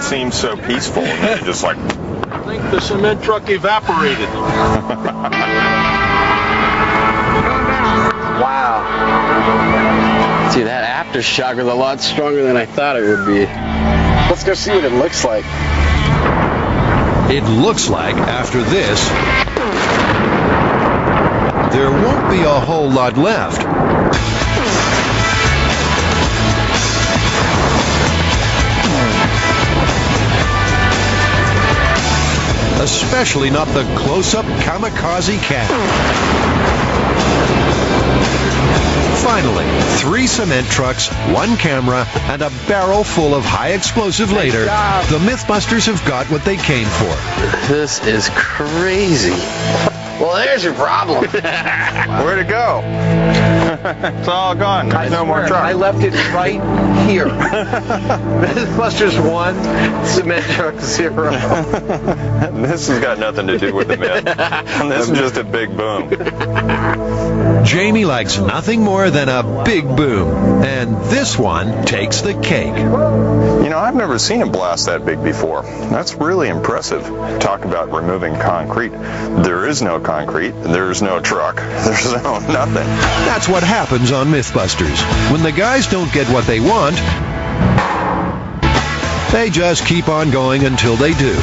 seems so peaceful. And just like... I think the cement truck evaporated. Wow. See, that aftershock was a lot stronger than I thought it would be. Let's go see what it looks like. It looks like after this, there won't be a whole lot left. Especially not the close-up kamikaze cat. Finally, 3 cement trucks, 1 camera, and a barrel full of high-explosive later, the Mythbusters have got what they came for. This is crazy. Well, there's your problem. Where'd it go? It's all gone. There's no more truck. I left it right here. Mythbusters 1, cement truck 0. This has got nothing to do with the myth. This is just a big boom. Jamie likes nothing more than a big boom, and this one takes the cake. You know, I've never seen a blast that big before. That's really impressive. Talk about removing concrete. There is no concrete. There's no truck. There's no nothing. That's what happens on Mythbusters. When the guys don't get what they want, they just keep on going until they do.